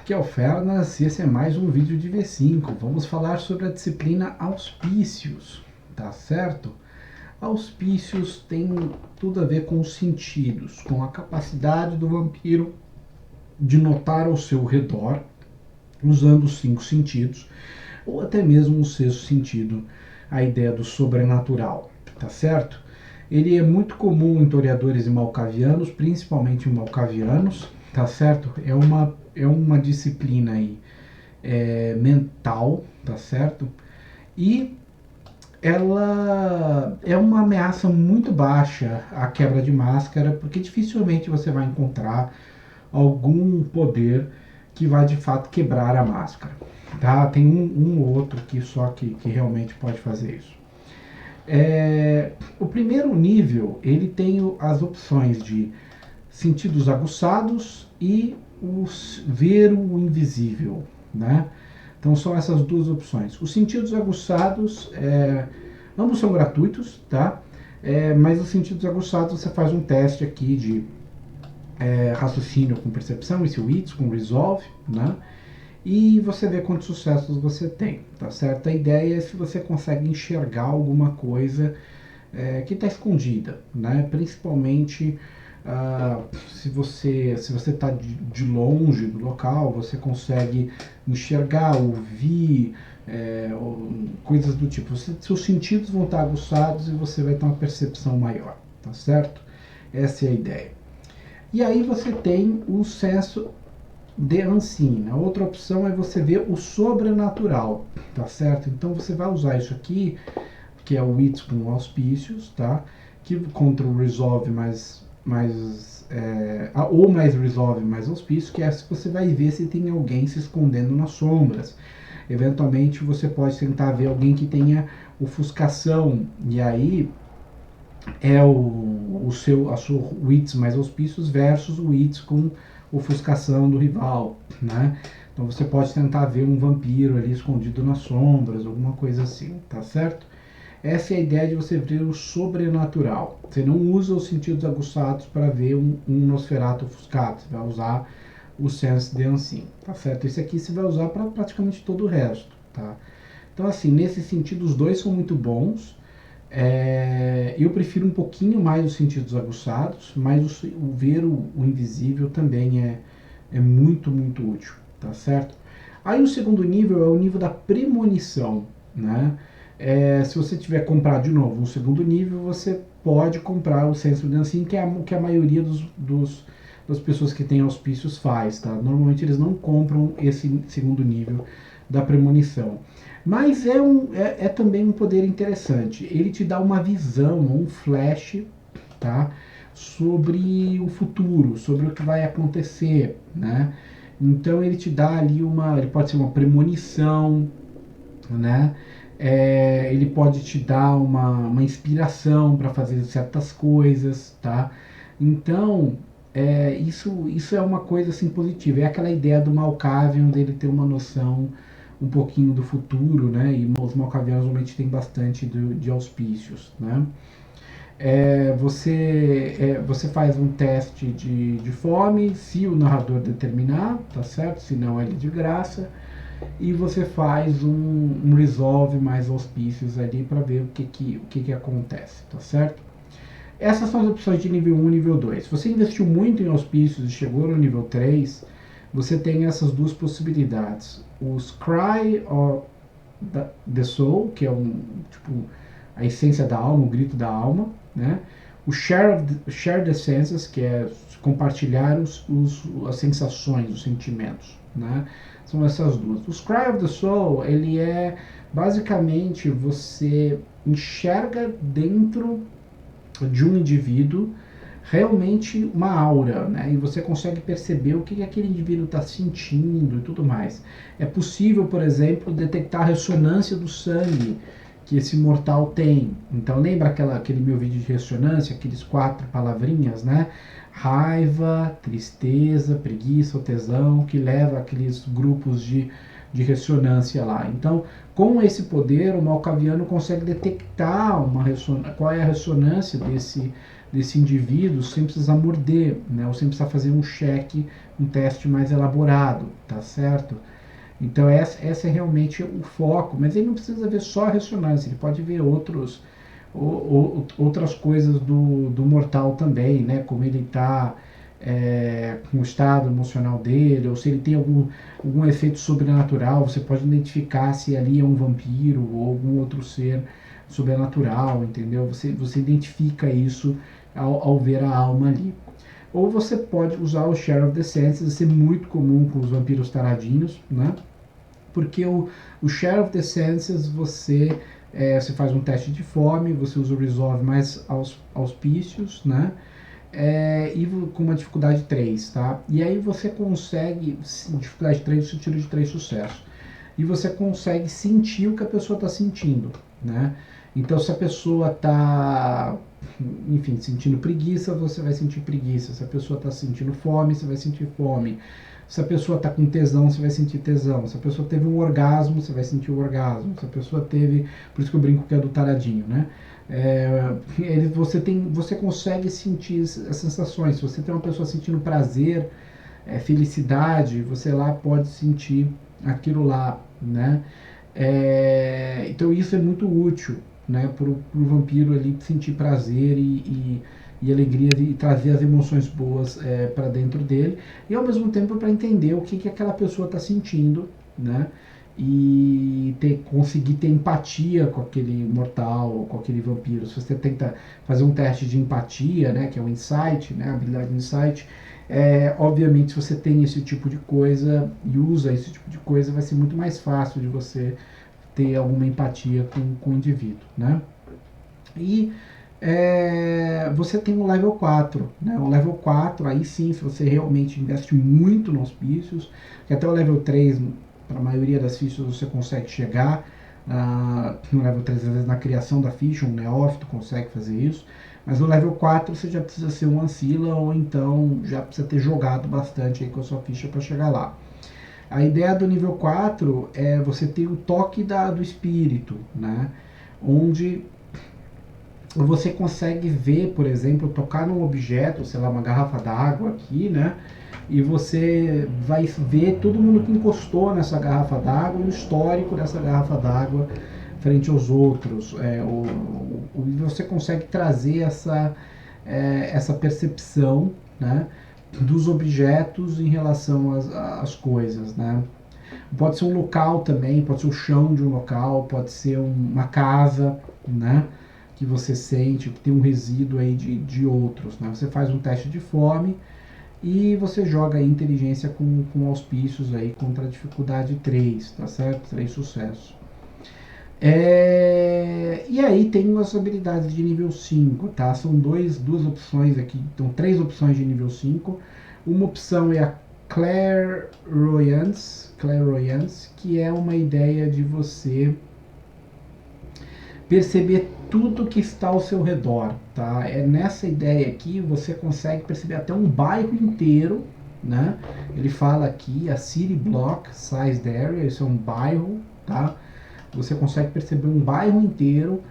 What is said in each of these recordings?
Aqui é o Fernas e esse é mais um vídeo de V5. Vamos falar sobre a disciplina auspícios, tá certo? Auspícios tem tudo a ver com os sentidos, com a capacidade do vampiro de notar ao seu redor, usando os 5 sentidos, ou até mesmo o sexto sentido, a ideia do sobrenatural, tá certo? Ele é muito comum em toreadores e malcavianos, principalmente em malcavianos, tá certo? É uma disciplina aí mental, tá certo? E ela é uma ameaça muito baixa à quebra de máscara, porque dificilmente você vai encontrar algum poder que vai de fato quebrar a máscara, tá? Tem um ou outro que realmente pode fazer isso. O primeiro nível ele tem as opções de sentidos aguçados e ver o invisível, né? Então são essas duas opções. Os sentidos aguçados, ambos são gratuitos, tá? Mas os sentidos aguçados você faz um teste aqui de raciocínio com percepção, esse WITS com Resolve, né? E você vê quantos sucessos você tem, tá certo? A ideia é se você consegue enxergar alguma coisa que está escondida, né? Principalmente se você está de longe do local, você consegue enxergar, ouvir, coisas do tipo. Seus sentidos vão estar aguçados e você vai ter uma percepção maior, tá certo? Essa é a ideia. E aí você tem o senso de Unseen. A outra opção é você ver o sobrenatural, tá certo? Então você vai usar isso aqui, que é o WITS com auspícios, tá? Que contra o Resolve ou mais Resolve mais auspício, que é se você vai ver se tem alguém se escondendo nas sombras. Eventualmente você pode tentar ver alguém que tenha ofuscação, e aí é a sua WITS mais auspícios versus o WITS com ofuscação do rival, né? Então você pode tentar ver um vampiro ali escondido nas sombras, alguma coisa assim, tá certo? Essa é a ideia de você ver o sobrenatural. Você não usa os sentidos aguçados para ver um Nosferatu ofuscado, você vai usar o sense de Unseen, tá certo? Esse aqui você vai usar para praticamente todo o resto, tá? Então assim, nesse sentido os dois são muito bons. Eu prefiro um pouquinho mais os sentidos aguçados, mas o ver o invisível também é muito, muito útil, tá certo? Aí o segundo nível é o nível da premonição, né? Se você tiver comprado de novo um segundo nível, você pode comprar o Sense de Unseen, que a maioria das pessoas que têm auspícios faz, tá? Normalmente eles não compram esse segundo nível da premonição. Mas é também um poder interessante. Ele te dá uma visão, um flash, tá? Sobre o futuro, sobre o que vai acontecer, né? Então ele te dá ali ele pode ser uma premonição, né? Ele pode te dar uma inspiração para fazer certas coisas, tá? Então isso é uma coisa assim positiva. É aquela ideia do Malkavian dele ter uma noção um pouquinho do futuro, né? E os malcavianos normalmente têm bastante de auspícios, né? Você faz um teste de fome, se o narrador determinar, tá certo? Se não, ele de graça. E você faz um resolve mais auspícios ali para ver o que acontece, tá certo? Essas são as opções de nível 1 e nível 2. Se você investiu muito em auspícios e chegou no nível 3, você tem essas duas possibilidades. Os Cry of the Soul, que é a essência da alma, o grito da alma, né? O Share the Senses, que é compartilhar as sensações, os sentimentos, né? São essas duas. Os Cry of the Soul, ele é basicamente você enxerga dentro de um indivíduo realmente uma aura, né? E você consegue perceber o que aquele indivíduo está sentindo e tudo mais. É possível, por exemplo, detectar a ressonância do sangue que esse mortal tem. Então lembra aquele meu vídeo de ressonância, aqueles 4 palavrinhas, né? Raiva, tristeza, preguiça ou tesão, que leva aqueles grupos de ressonância lá. Então, com esse poder, o malcaviano consegue detectar qual é a ressonância desse desse indivíduo sem precisar morder, né? Ou sem precisar fazer um cheque, um teste mais elaborado, tá certo? Então essa é realmente o foco, mas ele não precisa ver só a ressonância, ele pode ver outras coisas do mortal também, né? Como ele está com o estado emocional dele, ou se ele tem algum efeito sobrenatural, você pode identificar se ali é um vampiro ou algum outro ser sobrenatural, entendeu? Você identifica isso ao ver a alma ali. Ou você pode usar o Share of the Senses, isso é muito comum com os vampiros taradinhos, né? Porque o Share of the Senses você faz um teste de fome, você usa o Resolve mais auspícios, né? E com uma dificuldade 3, tá? E aí você consegue, dificuldade 3 no sentido de 3 sucessos. E você consegue sentir o que a pessoa está sentindo, né? Então se a pessoa está, enfim, sentindo preguiça, você vai sentir preguiça. Se a pessoa está sentindo fome, você vai sentir fome. Se a pessoa está com tesão, você vai sentir tesão. Se a pessoa teve um orgasmo, você vai sentir o orgasmo. Se a pessoa teve, por isso que eu brinco que é do taradinho, né? Você consegue sentir as sensações. Se você tem uma pessoa sentindo prazer, felicidade, você lá pode sentir aquilo lá, né? Então isso é muito útil, né, para o vampiro ali sentir prazer e alegria e trazer as emoções boas para dentro dele, e ao mesmo tempo para entender o que aquela pessoa está sentindo, né? E conseguir ter empatia com aquele mortal ou com aquele vampiro. Se você tenta fazer um teste de empatia, né, que é o insight, né, a habilidade de insight, obviamente se você tem esse tipo de coisa e usa esse tipo de coisa, vai ser muito mais fácil de você ter alguma empatia com o indivíduo, né? E você tem o level 4, né? O level 4, aí sim, se você realmente investe muito nos auspícios, que até o level 3, para a maioria das fichas você consegue chegar, no level 3, às vezes na criação da ficha, um neófito consegue fazer isso, mas no level 4 você já precisa ser um ancila, ou então já precisa ter jogado bastante aí com a sua ficha para chegar lá. A ideia do nível 4 é você ter o toque do espírito, né? Onde você consegue ver, por exemplo, tocar num objeto, sei lá, uma garrafa d'água aqui, né? E você vai ver todo mundo que encostou nessa garrafa d'água e o histórico dessa garrafa d'água frente aos outros. Você consegue trazer essa percepção, né, dos objetos em relação às coisas, né? Pode ser um local também, pode ser o chão de um local, pode ser uma casa, né, que você sente que tem um resíduo aí de outros, né? Você faz um teste de fome e você joga aí inteligência com auspícios aí contra a dificuldade 3, tá certo? 3 sucessos. E aí tem as habilidades de nível 5, tá? São duas opções aqui, então 3 opções de nível 5. Uma opção é a Clairvoyance, que é uma ideia de você perceber tudo que está ao seu redor, tá? Nessa ideia aqui você consegue perceber até um bairro inteiro, né? Ele fala aqui a City Block Sized Area, isso é um bairro, tá? Você consegue perceber um bairro inteiro,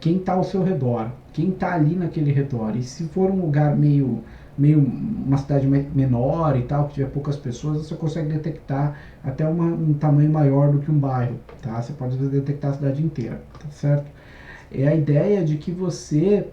quem está ao seu redor, quem está ali naquele redor. E se for um lugar meio uma cidade menor e tal, que tiver poucas pessoas, você consegue detectar até um tamanho maior do que um bairro, tá? Você pode detectar a cidade inteira, tá certo? É a ideia de que você,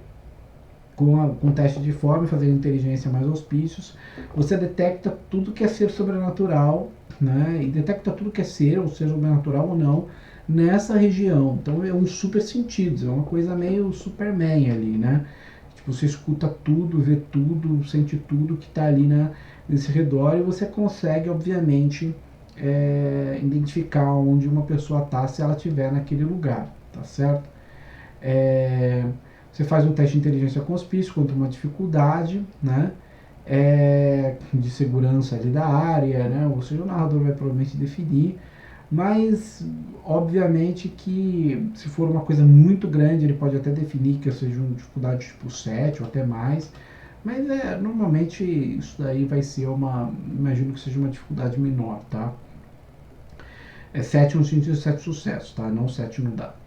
com teste de fome, fazendo inteligência mais auspícios, você detecta tudo que é ser sobrenatural, né? E detecta tudo que é ser, ou seja sobrenatural ou não, nessa região. Então é um super sentido, é uma coisa meio Superman ali, né? Tipo, você escuta tudo, vê tudo, sente tudo que está ali nesse redor, e você consegue, obviamente, identificar onde uma pessoa está se ela estiver naquele lugar, tá certo? Você faz um teste de inteligência com auspício contra uma dificuldade, né? De segurança ali da área, né? Ou seja, o narrador vai provavelmente definir, mas obviamente que se for uma coisa muito grande ele pode até definir que seja uma dificuldade tipo 7 ou até mais, mas normalmente isso daí vai ser imagino que seja uma dificuldade menor, tá? 7 no sentido de 7 sucessos, tá? Não 7 no dado.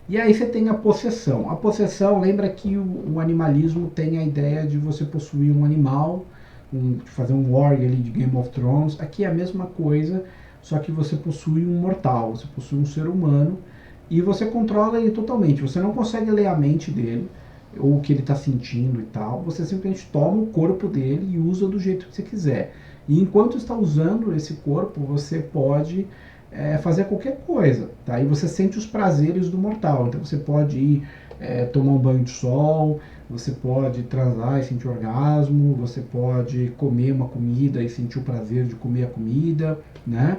E aí você tem a possessão. A possessão, lembra que o animalismo tem a ideia de você possuir um animal, fazer um warg ali de Game of Thrones. Aqui é a mesma coisa, só que você possui um mortal, você possui um ser humano e você controla ele totalmente. Você não consegue ler a mente dele, ou o que ele está sentindo e tal. Você simplesmente toma o corpo dele e usa do jeito que você quiser. E enquanto está usando esse corpo, você pode fazer qualquer coisa, tá? E você sente os prazeres do mortal. Então você pode ir tomar um banho de sol, você pode transar e sentir orgasmo, você pode comer uma comida e sentir o prazer de comer a comida, né?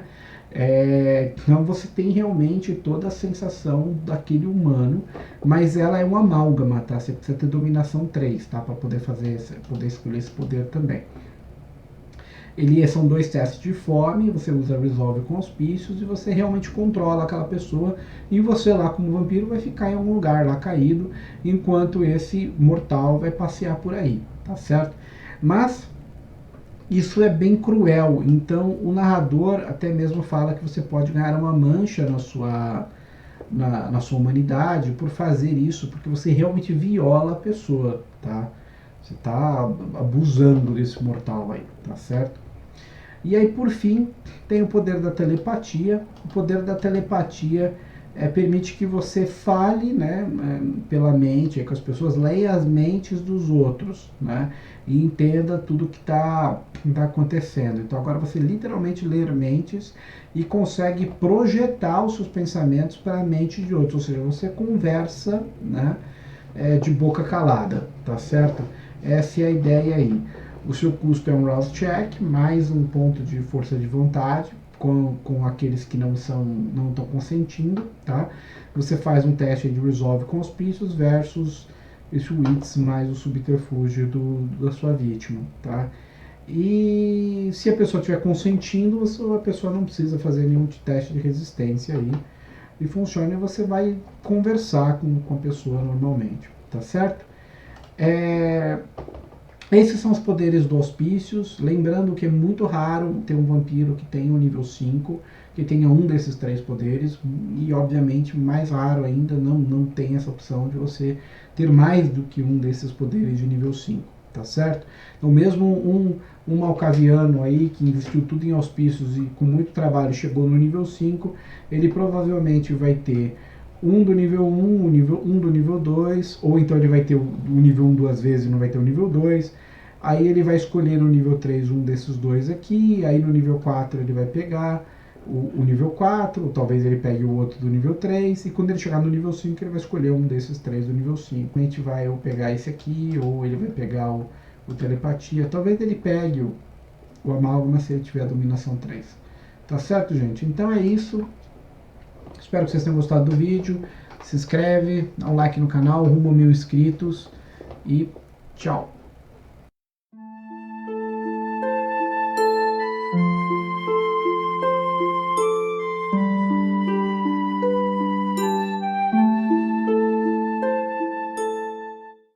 Então você tem realmente toda a sensação daquele humano, mas ela é um amálgama, tá? Você precisa ter dominação 3, tá? Para poder poder escolher esse poder também. São 2 testes de fome, você usa Resolve com auspícios e você realmente controla aquela pessoa e você lá como vampiro vai ficar em algum lugar lá caído, enquanto esse mortal vai passear por aí, tá certo? Mas isso é bem cruel, então o narrador até mesmo fala que você pode ganhar uma mancha na sua humanidade por fazer isso, porque você realmente viola a pessoa, tá? Você está abusando desse mortal aí, tá certo? E aí, por fim, tem o poder da telepatia. O poder da telepatia permite que você fale, né, pela mente, que as pessoas leiam as mentes dos outros, né, e entenda tudo que está acontecendo. Então agora você literalmente lê mentes e consegue projetar os seus pensamentos para a mente de outros, ou seja, você conversa, né, de boca calada, tá certo? Essa é a ideia aí. O seu custo é um Rouse Check, mais um ponto de força de vontade, com aqueles que não estão consentindo, tá? Você faz um teste de Resolve com auspícios versus esse Wits mais o subterfúgio da sua vítima, tá? E se a pessoa estiver consentindo, a pessoa não precisa fazer nenhum teste de resistência aí. E funciona e você vai conversar com a pessoa normalmente, tá certo? Esses são os poderes do auspícios. Lembrando que é muito raro ter um vampiro que tenha o nível 5, que tenha um desses 3 poderes. E obviamente, mais raro ainda, não tem essa opção de você ter mais do que um desses poderes de nível 5, tá certo? Então mesmo um malcaviano aí que investiu tudo em auspícios e com muito trabalho chegou no nível 5, ele provavelmente vai ter um do nível 1, um do nível 2, ou então ele vai ter o nível 1 duas vezes e não vai ter o nível 2. Aí ele vai escolher no nível 3 um desses dois aqui, aí no nível 4 ele vai pegar o nível 4, ou talvez ele pegue o outro do nível 3, e quando ele chegar no nível 5 ele vai escolher um desses 3 do nível 5. A gente vai ou pegar esse aqui, ou ele vai pegar o telepatia, talvez ele pegue o amálgama se ele tiver a dominação 3. Tá certo, gente? Então é isso. Espero que vocês tenham gostado do vídeo. Se inscreve, dá um like no canal, rumo a 1000 inscritos e tchau!